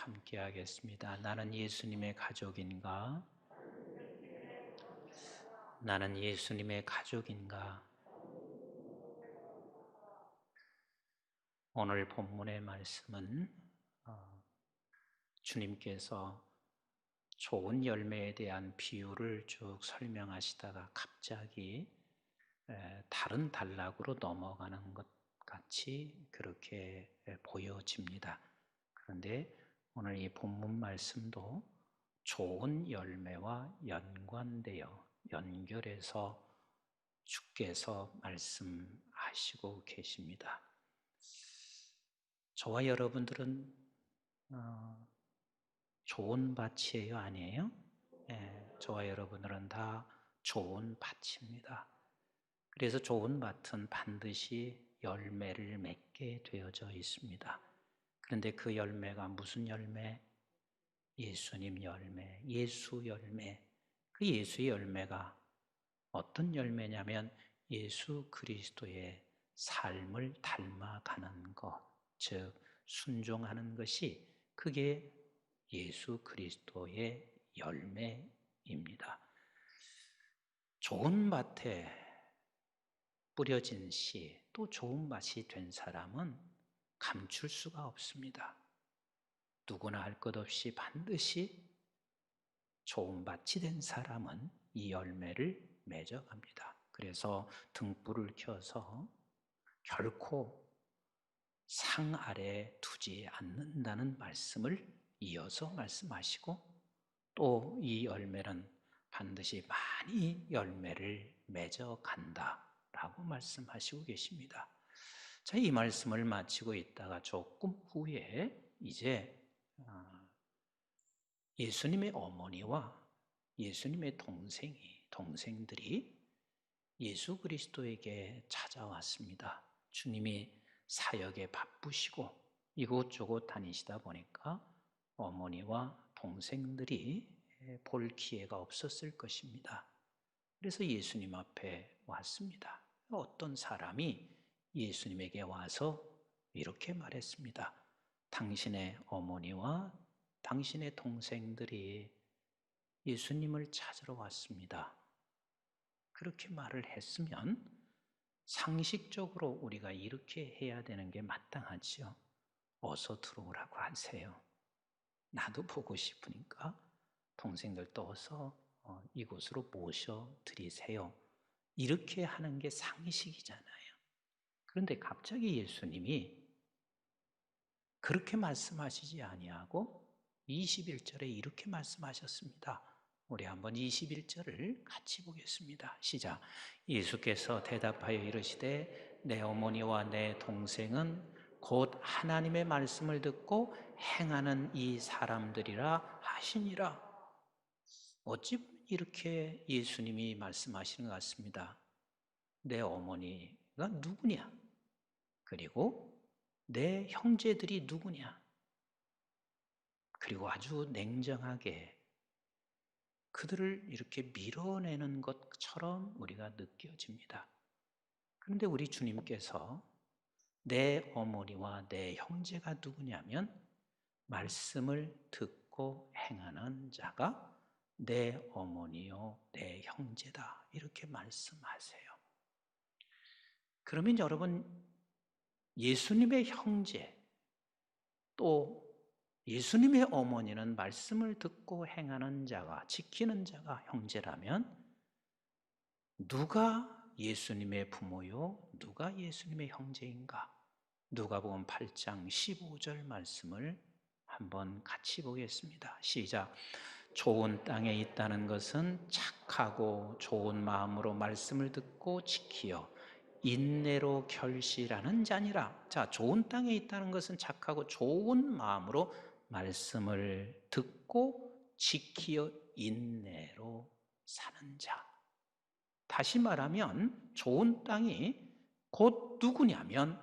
함께 하겠습니다. 나는 예수님의 가족인가? 나는 예수님의 가족인가? 오늘 본문의 말씀은 주님께서 좋은 열매에 대한 비유를 쭉 설명하시다가 갑자기 다른 단락으로 넘어가는 것 같이 그렇게 보여집니다. 그런데 오늘 이 본문 말씀도 좋은 열매와 연결해서 주께서 말씀하시고 계십니다. 저와 여러분들은 좋은 밭이에요, 아니에요? 저와 여러분들은 다 좋은 밭입니다. 그래서 좋은 밭은 반드시 열매를 맺게 되어져 있습니다. 그런데 그 열매가 무슨 열매? 예수님 열매, 예수 열매. 그 예수의 열매가 어떤 열매냐면 예수 그리스도의 삶을 닮아가는 것, 즉 순종하는 것이 그게 예수 그리스도의 열매입니다. 좋은 밭에 뿌려진 씨, 또 좋은 밭이 된 사람은 감출 수가 없습니다. 누구나 할 것 없이 반드시 좋은 밭이 된 사람은 이 열매를 맺어갑니다. 그래서 등불을 켜서 결코 상 아래 두지 않는다는 말씀을 이어서 말씀하시고, 또 이 열매는 반드시 많이 열매를 맺어간다라고 말씀하시고 계십니다. 자, 이 말씀을 마치고 있다가 조금 후에 이제 예수님의 어머니와 예수님의 동생들이 예수 그리스도에게 찾아왔습니다. 주님이 사역에 바쁘시고 이곳저곳 다니시다 보니까 어머니와 동생들이 볼 기회가 없었을 것입니다. 그래서 예수님 앞에 왔습니다. 어떤 사람이 예수님에게 와서 이렇게 말했습니다. 당신의 어머니와 당신의 동생들이 예수님을 찾으러 왔습니다. 그렇게 말을 했으면 상식적으로 우리가 이렇게 해야 되는 게 마땅하지요. 어서 들어오라고 하세요. 나도 보고 싶으니까 동생들도 어서 이곳으로 모셔드리세요. 이렇게 하는 게 상식이잖아요. 그런데 갑자기 예수님이 그렇게 말씀하시지 아니하고 21절에 이렇게 말씀하셨습니다. 우리 한번 21절을 같이 보겠습니다. 시작. 예수께서 대답하여 이르시되 내 어머니와 내 동생은 곧 하나님의 말씀을 듣고 행하는 이 사람들이라 하시니라. 어찌 이렇게 예수님이 말씀하시는 것 같습니다. 내 어머니가 누구냐? 그리고 내 형제들이 누구냐? 그리고 아주 냉정하게 그들을 이렇게 밀어내는 것처럼 우리가 느껴집니다. 그런데 우리 주님께서 내 어머니와 내 형제가 누구냐면 말씀을 듣고 행하는 자가 내 어머니요 내 형제다 이렇게 말씀하세요. 그러면 여러분 예수님의 형제 또 예수님의 어머니는 말씀을 듣고 행하는 자가 지키는 자가 형제라면 누가 예수님의 부모요? 누가 예수님의 형제인가? 누가복음 8장 15절 말씀을 한번 같이 보겠습니다. 시작. 좋은 땅에 있다는 것은 착하고 좋은 마음으로 말씀을 듣고 지키어 인내로 결실하는 자니라. 자, 좋은 땅에 있다는 것은 착하고 좋은 마음으로 말씀을 듣고 지키어 인내로 사는 자. 다시 말하면 좋은 땅이 곧 누구냐면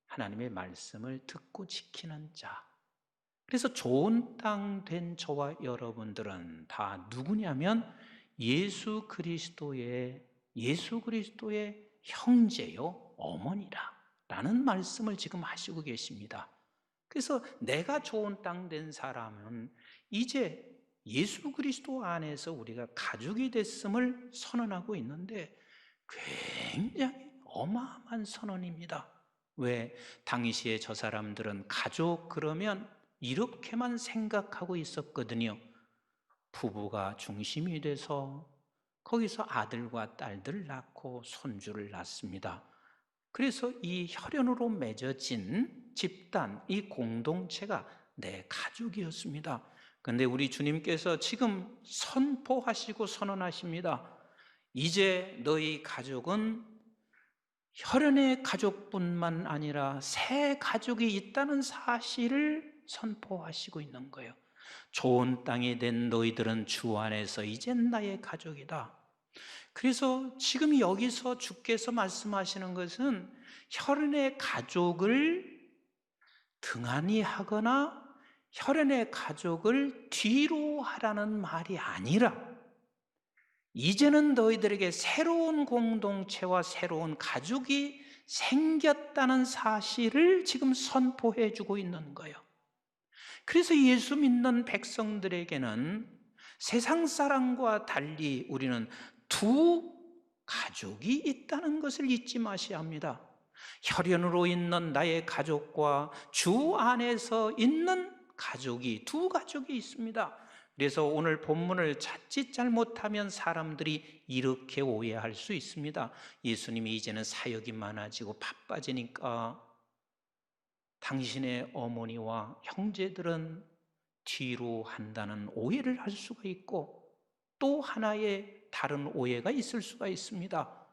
하나님의 말씀을 듣고 지키는 자. 그래서 좋은 땅 된 저와 여러분들은 다 누구냐면 예수 그리스도의 형제요 어머니라 라는 말씀을 지금 하시고 계십니다. 그래서 내가 좋은 땅 된 사람은 이제 예수 그리스도 안에서 우리가 가족이 됐음을 선언하고 있는데 굉장히 어마어마한 선언입니다. 왜? 당시에 저 사람들은 가족 그러면 이렇게만 생각하고 있었거든요. 부부가 중심이 돼서 거기서 아들과 딸들 낳고 손주를 낳습니다. 그래서 이 혈연으로 맺어진 집단, 이 공동체가 내 가족이었습니다. 그런데 우리 주님께서 지금 선포하시고 선언하십니다. 이제 너희 가족은 혈연의 가족뿐만 아니라 새 가족이 있다는 사실을 선포하시고 있는 거예요. 좋은 땅이 된 너희들은 주 안에서 이젠 나의 가족이다. 그래서 지금 여기서 주께서 말씀하시는 것은 혈연의 가족을 등한히 하거나 혈연의 가족을 뒤로 하라는 말이 아니라 이제는 너희들에게 새로운 공동체와 새로운 가족이 생겼다는 사실을 지금 선포해 주고 있는 거예요. 그래서 예수 믿는 백성들에게는 세상 사람과 달리 우리는 두 가족이 있다는 것을 잊지 마셔야 합니다. 혈연으로 있는 나의 가족과 주 안에서 있는 가족이, 두 가족이 있습니다. 그래서 오늘 본문을 자칫 잘못하면 사람들이 이렇게 오해할 수 있습니다. 예수님이 이제는 사역이 많아지고 바빠지니까 당신의 어머니와 형제들은 뒤로 한다는 오해를 할 수가 있고, 또 하나의 다른 오해가 있을 수가 있습니다.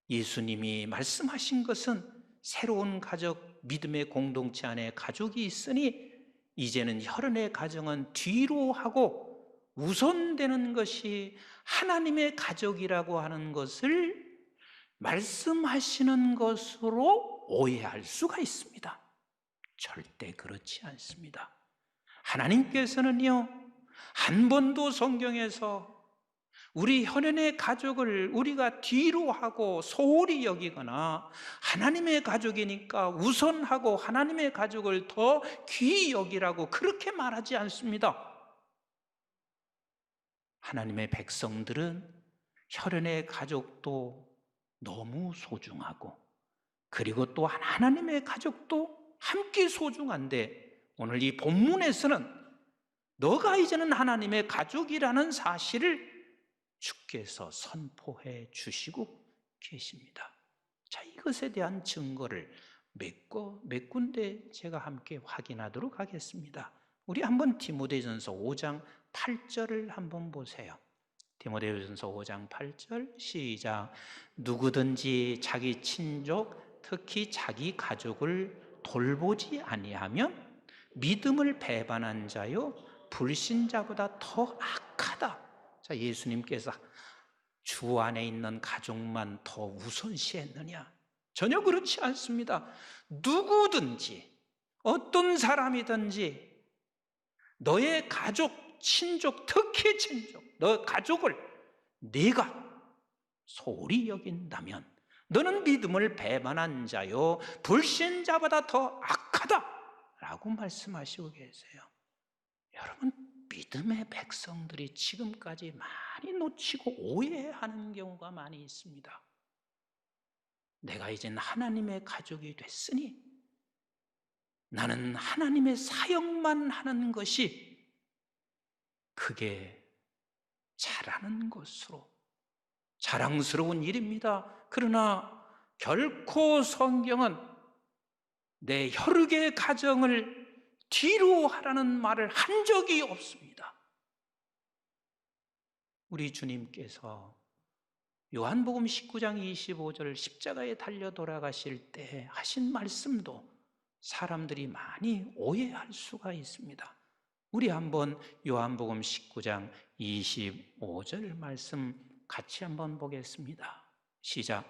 예수님이 말씀하신 것은 새로운 가족, 믿음의 공동체 안에 가족이 있으니 이제는 혈연의 가정은 뒤로 하고 우선되는 것이 하나님의 가족이라고 하는 것을 말씀하시는 것으로 오해할 수가 있습니다. 절대 그렇지 않습니다. 하나님께서는요, 한 번도 성경에서 우리 혈연의 가족을 우리가 뒤로 하고 소홀히 여기거나 하나님의 가족이니까 우선하고 하나님의 가족을 더 귀히 여기라고 그렇게 말하지 않습니다. 하나님의 백성들은 혈연의 가족도 너무 소중하고, 그리고 또 하나님의 가족도 함께 소중한데, 오늘 이 본문에서는 너가 이제는 하나님의 가족이라는 사실을 주께서 선포해 주시고 계십니다. 자, 이것에 대한 증거를 몇 군데 제가 함께 확인하도록 하겠습니다. 우리 한번 디모데전서 5장 8절을 한번 보세요. 디모데전서 5장 8절 시작. 누구든지 자기 친족, 특히 자기 가족을 돌보지 아니하면 믿음을 배반한 자요 불신자보다 더 악하다. 자, 예수님께서 주 안에 있는 가족만 더 우선시했느냐? 전혀 그렇지 않습니다. 누구든지 어떤 사람이든지 너의 가족, 친족, 특히 친족, 너 가족을 네가 소홀히 여긴다면 너는 믿음을 배반한 자요 불신자보다 더 악하다라고 말씀하시고 계세요. 여러분, 믿음의 백성들이 지금까지 많이 놓치고 오해하는 경우가 많이 있습니다. 내가 이젠 하나님의 가족이 됐으니 나는 하나님의 사역만 하는 것이 그게 잘하는 것으로 자랑스러운 일입니다. 그러나 결코 성경은 내 혈육의 가정을 뒤로 하라는 말을 한 적이 없습니다. 우리 주님께서 요한복음 19장 25절 십자가에 달려 돌아가실 때 하신 말씀도 사람들이 많이 오해할 수가 있습니다. 우리 한번 요한복음 19장 25절 말씀 같이 한번 보겠습니다. 시작.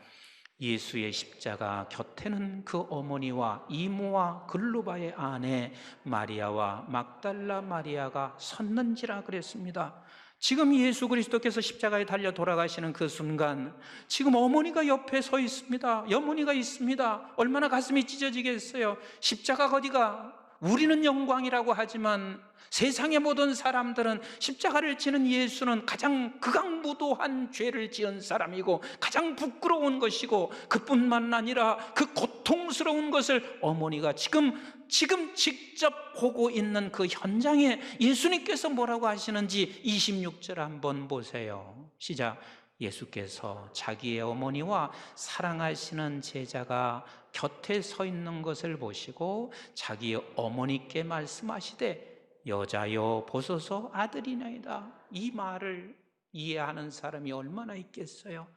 예수의 십자가 곁에는 그 어머니와 이모와 글로바의 아내 마리아와 막달라 마리아가 섰는지라 그랬습니다. 지금 예수 그리스도께서 십자가에 달려 돌아가시는 그 순간 지금 어머니가 옆에 서 있습니다. 어머니가 있습니다. 얼마나 가슴이 찢어지겠어요. 십자가가 어디가? 우리는 영광이라고 하지만 세상의 모든 사람들은 십자가를 지는 예수는 가장 극악무도한 죄를 지은 사람이고 가장 부끄러운 것이고, 그뿐만 아니라 그 고통스러운 것을 어머니가 지금 직접 보고 있는 그 현장에 예수님께서 뭐라고 하시는지 26절 한번 보세요. 시작. 예수께서 자기의 어머니와 사랑하시는 제자가 곁에 서 있는 것을 보시고 자기 어머니께 말씀하시되 여자여 보소서 아들이나이다. 이 말을 이해하는 사람이 얼마나 있겠어요?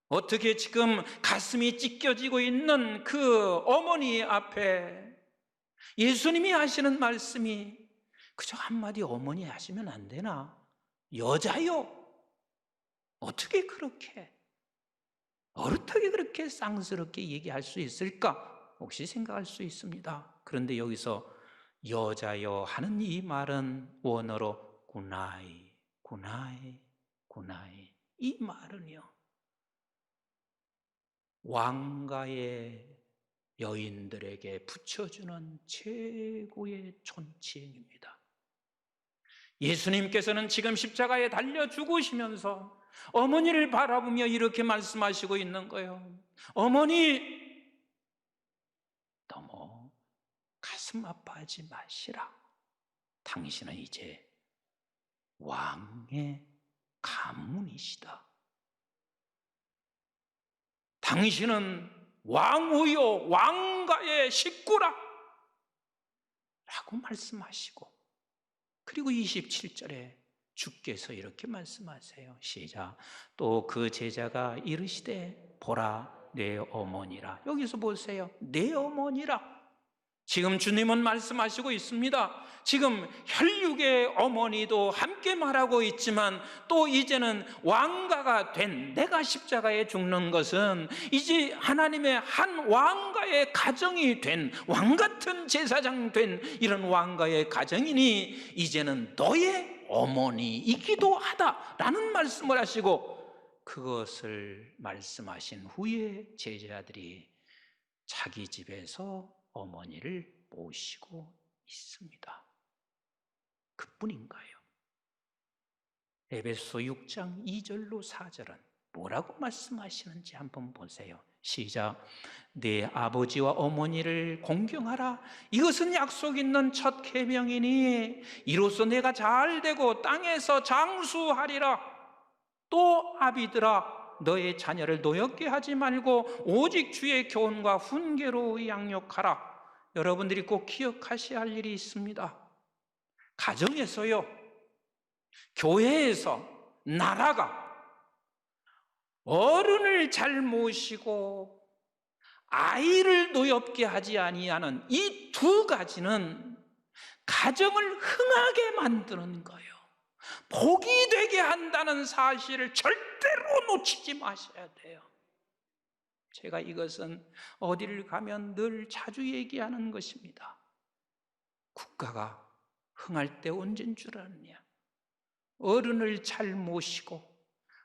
어떻게 지금 가슴이 찢겨지고 있는 그 어머니 앞에 예수님이 하시는 말씀이 그저 한마디 어머니 하시면 안 되나? 여자요? 어떻게 그렇게 쌍스럽게 얘기할 수 있을까? 혹시 생각할 수 있습니다. 그런데 여기서 여자여 하는 이 말은 원어로 구나이 이 말은요, 왕가의 여인들에게 붙여주는 최고의 존칭입니다. 예수님께서는 지금 십자가에 달려 죽으시면서 어머니를 바라보며 이렇게 말씀하시고 있는 거예요. 어머니, 너무 가슴 아파하지 마시라. 당신은 이제 왕의 가문이시다. 당신은 왕후요 왕가의 식구라 라고 말씀하시고, 그리고 27절에 주께서 이렇게 말씀하세요. 시작. 또 그 제자가 이르시되 보라 내 어머니라. 여기서 보세요. 내 어머니라. 지금 주님은 말씀하시고 있습니다. 지금 혈육의 어머니도 함께 말하고 있지만 또 이제는 왕가가 된 내가 십자가에 죽는 것은 이제 하나님의 한 왕가의 가정이 된 왕같은 제사장 된 이런 왕가의 가정이니 이제는 너의 어머니이기도 하다라는 말씀을 하시고, 그것을 말씀하신 후에 제자들이 자기 집에서 어머니를 모시고 있습니다. 그뿐인가요? 에베소 6장 2절로 4절은 뭐라고 말씀하시는지 한번 보세요. 시작. 내 아버지와 어머니를 공경하라. 이것은 약속 있는 첫 계명이니 이로써 내가 잘되고 땅에서 장수하리라. 또 아비들아, 너의 자녀를 노엽게 하지 말고 오직 주의 교훈과 훈계로 양육하라. 여러분들이 꼭 기억하셔야 할 일이 있습니다. 가정에서요, 교회에서, 나라가 어른을 잘 모시고 아이를 노엽게 하지 아니하는 이 두 가지는 가정을 흥하게 만드는 거예요. 복이 되게 한다는 사실을 절대로 놓치지 마셔야 돼요. 제가 이것은 어디를 가면 늘 자주 얘기하는 것입니다. 국가가 흥할 때 언제인 줄 아느냐? 어른을 잘 모시고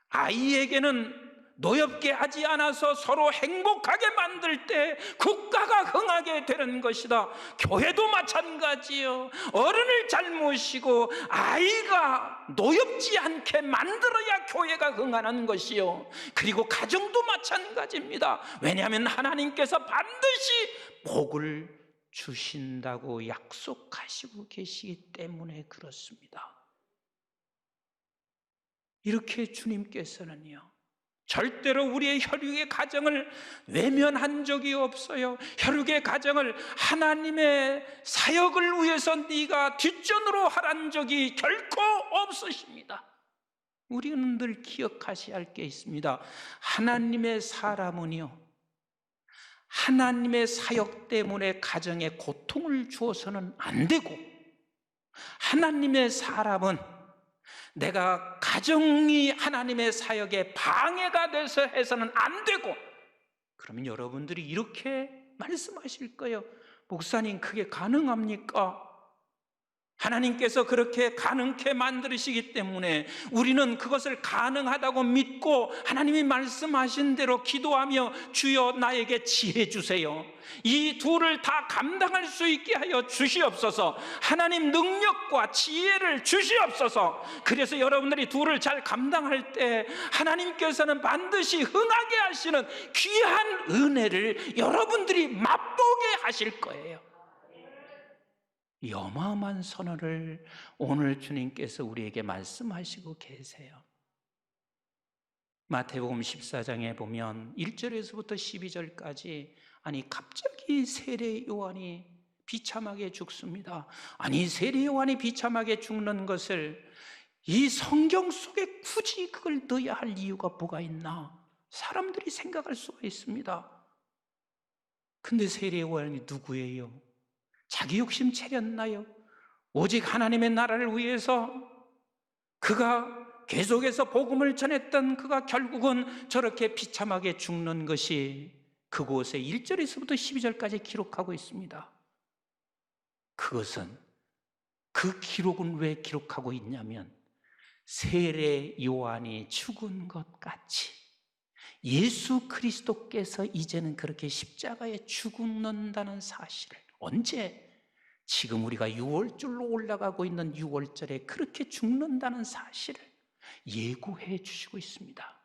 아이에게는 노엽게 하지 않아서 서로 행복하게 만들 때 국가가 흥하게 되는 것이다. 교회도 마찬가지요. 어른을 잘 모시고 아이가 노엽지 않게 만들어야 교회가 흥하는 것이요. 그리고 가정도 마찬가지입니다. 왜냐하면 하나님께서 반드시 복을 주신다고 약속하시고 계시기 때문에 그렇습니다. 이렇게 주님께서는요, 절대로 우리의 혈육의 가정을 외면한 적이 없어요. 혈육의 가정을 하나님의 사역을 위해서 네가 뒷전으로 하란 적이 결코 없으십니다. 우리는 늘 기억하셔야 할 게 있습니다. 하나님의 사람은요, 하나님의 사역 때문에 가정에 고통을 주어서는 안 되고, 하나님의 사람은 내가 가정이 하나님의 사역에 방해가 돼서 해서는 안 되고, 그러면 여러분들이 이렇게 말씀하실 거예요. 목사님, 그게 가능합니까? 하나님께서 그렇게 가능케 만드시기 때문에 우리는 그것을 가능하다고 믿고 하나님이 말씀하신 대로 기도하며 주여 나에게 지혜 주세요, 이 둘을 다 감당할 수 있게 하여 주시옵소서, 하나님 능력과 지혜를 주시옵소서. 그래서 여러분들이 둘을 잘 감당할 때 하나님께서는 반드시 흥하게 하시는 귀한 은혜를 여러분들이 맛보게 하실 거예요. 이 어마어마한 선언을 오늘 주님께서 우리에게 말씀하시고 계세요. 마태복음 14장에 보면 1절에서부터 12절까지 아니 갑자기 세례 요한이 비참하게 죽습니다. 아니 세례 요한이 비참하게 죽는 것을 이 성경 속에 굳이 그걸 넣어야 할 이유가 뭐가 있나 사람들이 생각할 수가 있습니다. 근데 세례 요한이 누구예요? 자기 욕심 차렸나요? 오직 하나님의 나라를 위해서 그가 계속해서 복음을 전했던 그가 결국은 저렇게 비참하게 죽는 것이 그곳에 1절에서부터 12절까지 기록하고 있습니다. 그것은 그 기록은 왜 기록하고 있냐면 세례 요한이 죽은 것 같이 예수 그리스도께서 이제는 그렇게 십자가에 죽는다는 사실을 언제? 지금 우리가 6월절로 올라가고 있는 6월절에 그렇게 죽는다는 사실을 예고해 주시고 있습니다.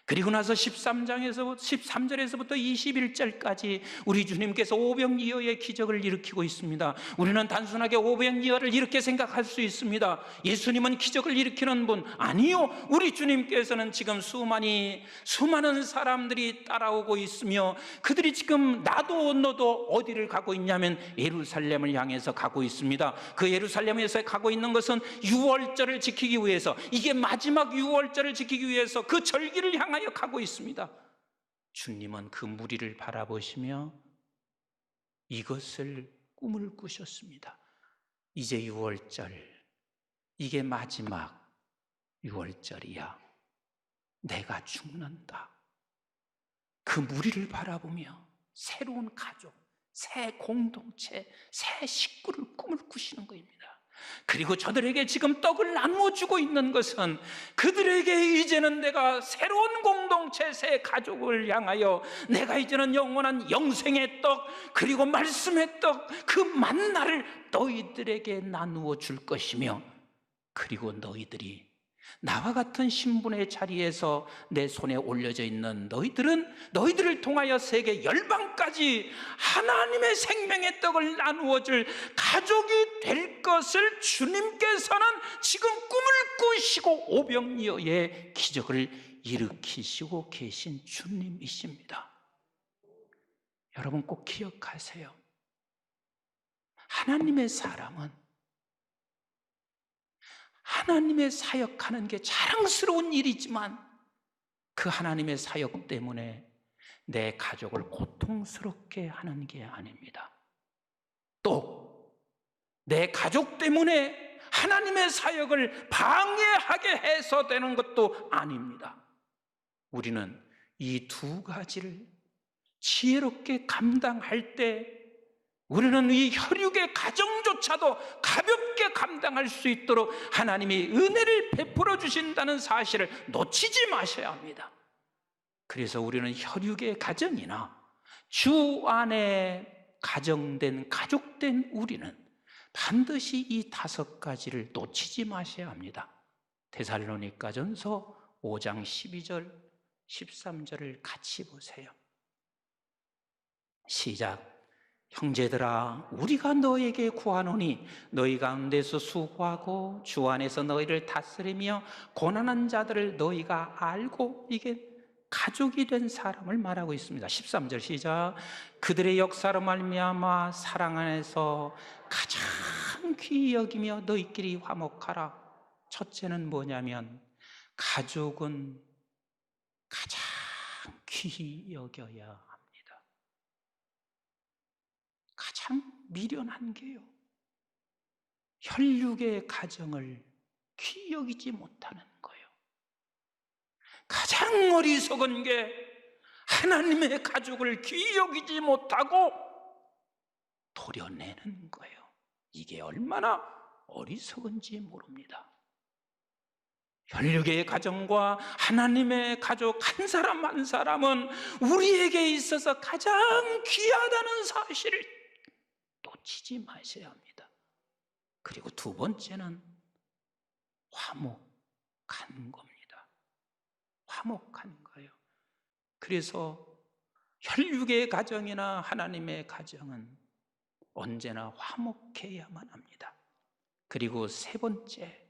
그리고 나서 13절에서부터 21절까지 우리 주님께서 오병이어의 기적을 일으키고 있습니다. 우리는 단순하게 오병이어를 이렇게 생각할 수 있습니다. 예수님은 기적을 일으키는 분 아니요, 우리 주님께서는 지금 수많은 사람들이 따라오고 있으며 그들이 지금 나도 너도 어디를 가고 있냐면 예루살렘을 향해서 가고 있습니다. 그 예루살렘에서 가고 있는 것은 6월절을 지키기 위해서, 이게 마지막 6월절을 지키기 위해서 그 절기를 향하여 가고 있습니다. 주님은 그 무리를 바라보시며 이것을 꿈을 꾸셨습니다. 이제 6월절, 이게 마지막 6월절이야. 내가 죽는다. 그 무리를 바라보며 새로운 가족, 새 공동체, 새 식구를 꿈을 꾸시는 것입니다. 그리고 저들에게 지금 떡을 나누어주고 있는 것은 그들에게 이제는 내가 새로운 공동체, 새 가족을 향하여 내가 이제는 영원한 영생의 떡, 그리고 말씀의 떡, 그 만나를 너희들에게 나누어 줄 것이며, 그리고 너희들이 나와 같은 신분의 자리에서 내 손에 올려져 있는 너희들을 통하여 세계 열방까지 하나님의 생명의 떡을 나누어줄 가족이 될 것을 주님께서는 지금 꿈을 꾸시고 오병이어의 기적을 일으키시고 계신 주님이십니다. 여러분 꼭 기억하세요. 하나님의 사람은 하나님의 사역하는 게 자랑스러운 일이지만 그 하나님의 사역 때문에 내 가족을 고통스럽게 하는 게 아닙니다. 또 내 가족 때문에 하나님의 사역을 방해하게 해서 되는 것도 아닙니다. 우리는 이 두 가지를 지혜롭게 감당할 때 우리는 이 혈육의 가정조차도 가볍게 감당할 수 있도록 하나님이 은혜를 베풀어 주신다는 사실을 놓치지 마셔야 합니다. 그래서 우리는 혈육의 가정이나 주 안에 가정된 가족된 우리는 반드시 이 5가지를 놓치지 마셔야 합니다. 데살로니가전서 5장 12절 13절을 같이 보세요. 시작. 형제들아, 우리가 너에게 구하노니 너희 가운데서 수고하고 주 안에서 너희를 다스리며 고난한 자들을 너희가 알고, 이게 가족이 된 사람을 말하고 있습니다. 13절 시작. 그들의 역사로 말미암아 사랑 안에서 가장 귀히 여기며 너희끼리 화목하라. 첫째는 뭐냐면 가족은 가장 귀히 여겨야 합니다. 가장 미련한 게요, 혈육의 가정을 귀히 여기지 못하는 거예요. 가장 어리석은 게 하나님의 가족을 귀히 여기지 못하고 도려내는 거예요. 이게 얼마나 어리석은지 모릅니다. 혈육의 가정과 하나님의 가족 한 사람 한 사람은 우리에게 있어서 가장 귀하다는 사실을 놓치지 마셔야 합니다. 그리고 두 번째는 화목한 겁니다. 화목한 거예요. 그래서 혈육의 가정이나 하나님의 가정은 언제나 화목해야만 합니다. 그리고 세 번째,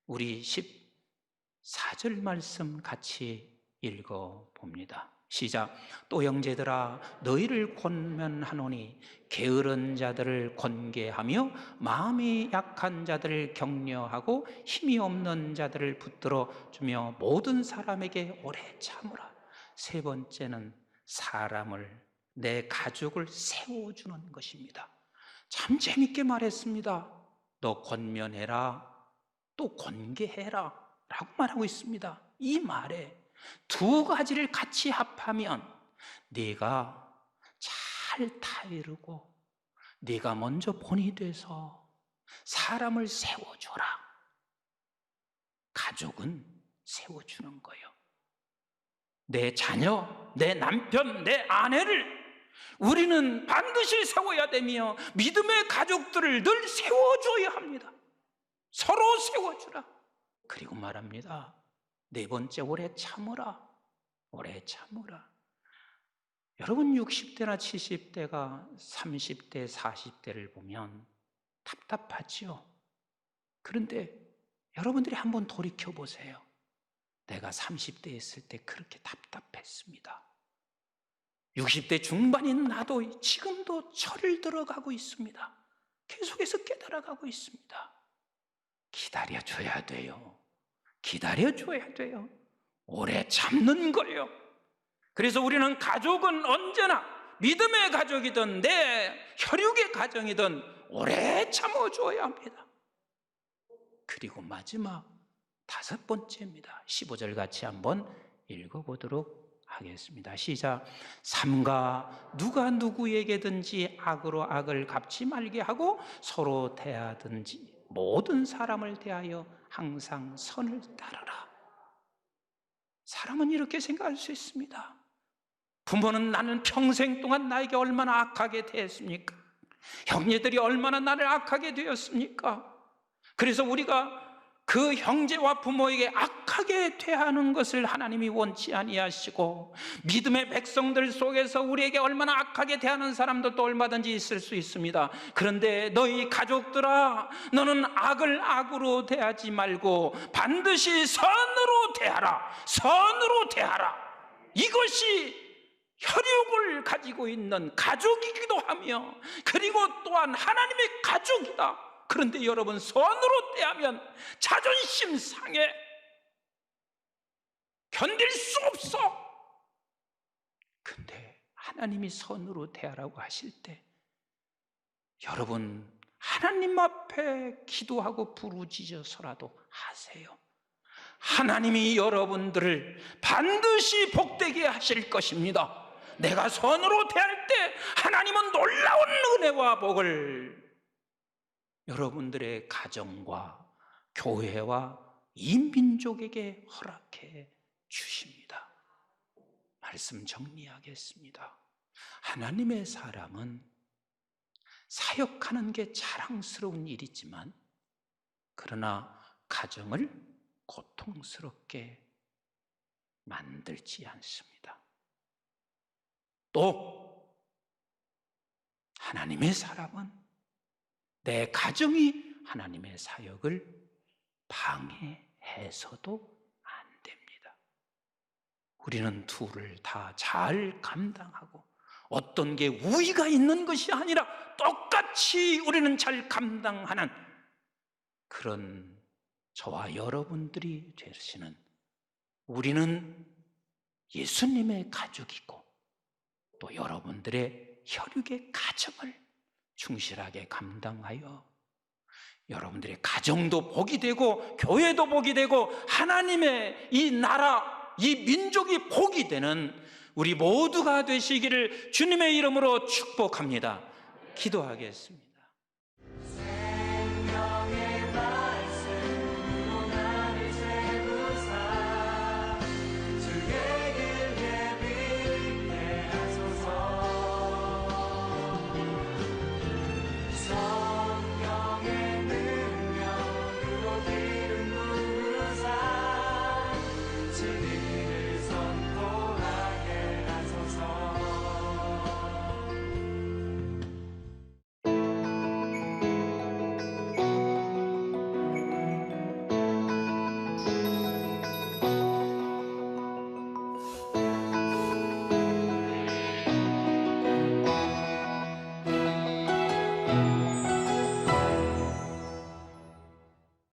우리 14절 말씀 같이 읽어봅니다. 시작. 또 형제들아, 너희를 권면하노니 게으른 자들을 권계하며 마음이 약한 자들을 격려하고 힘이 없는 자들을 붙들어 주며 모든 사람에게 오래 참으라. 세 번째는 사람을, 내 가족을 세워주는 것입니다. 참 재밌게 말했습니다. 너 권면해라, 또 권계해라 라고 말하고 있습니다. 이 말에 두 가지를 같이 합하면 네가 잘 타이르고 네가 먼저 본이 돼서 사람을 세워줘라. 가족은 세워주는 거예요. 내 자녀, 내 남편, 내 아내를 우리는 반드시 세워야 되며 믿음의 가족들을 늘 세워줘야 합니다. 서로 세워주라. 그리고 말합니다. 네 번째, 오래 참으라. 오래 참으라. 여러분 60대나 70대가 30대, 40대를 보면 답답하지요. 그런데 여러분들이 한번 돌이켜 보세요. 내가 30대 있을 때 그렇게 답답했습니다. 60대 중반인 나도 지금도 철을 들어가고 있습니다. 계속해서 깨달아가고 있습니다. 기다려줘야 돼요. 기다려줘야 돼요. 오래 참는 거예요. 그래서 우리는 가족은 언제나 믿음의 가족이든 내 혈육의 가정이든 오래 참아줘야 합니다. 그리고 마지막 다섯 번째입니다. 15절 같이 한번 읽어보도록 하겠습니다. 시작. 삼가 누가 누구에게든지 악으로 악을 갚지 말게 하고 서로 대하든지 모든 사람을 대하여 항상 선을 따르라. 사람은 이렇게 생각할 수 있습니다. 부모는 나는 평생 동안 나에게 얼마나 악하게 대했습니까? 형제들이 얼마나 나를 악하게 되었습니까? 그래서 우리가 그 형제와 부모에게 악하게 대하는 것을 하나님이 원치 아니하시고 믿음의 백성들 속에서 우리에게 얼마나 악하게 대하는 사람도 얼마든지 있을 수 있습니다. 그런데 너희 가족들아, 너는 악을 악으로 대하지 말고 반드시 선으로 대하라. 선으로 대하라. 이것이 혈육을 가지고 있는 가족이기도 하며 그리고 또한 하나님의 가족이다. 그런데 여러분, 선으로 대하면 자존심 상해. 견딜 수 없어. 근데 하나님이 선으로 대하라고 하실 때 여러분, 하나님 앞에 기도하고 부르짖어서라도 하세요. 하나님이 여러분들을 반드시 복되게 하실 것입니다. 내가 선으로 대할 때 하나님은 놀라운 은혜와 복을 여러분들의 가정과 교회와 이 민족에게 허락해 주십니다. 말씀 정리하겠습니다. 하나님의 사람은 사역하는 게 자랑스러운 일이지만 그러나 가정을 고통스럽게 만들지 않습니다. 또 하나님의 사람은 내 가정이 하나님의 사역을 방해해서도 안 됩니다. 우리는 둘을 다 잘 감당하고 어떤 게 우위가 있는 것이 아니라 똑같이 우리는 잘 감당하는 그런 저와 여러분들이 되시는, 우리는 예수님의 가족이고 또 여러분들의 혈육의 가정을 충실하게 감당하여 여러분들의 가정도 복이 되고 교회도 복이 되고 하나님의 이 나라, 이 민족이 복이 되는 우리 모두가 되시기를 주님의 이름으로 축복합니다. 기도하겠습니다.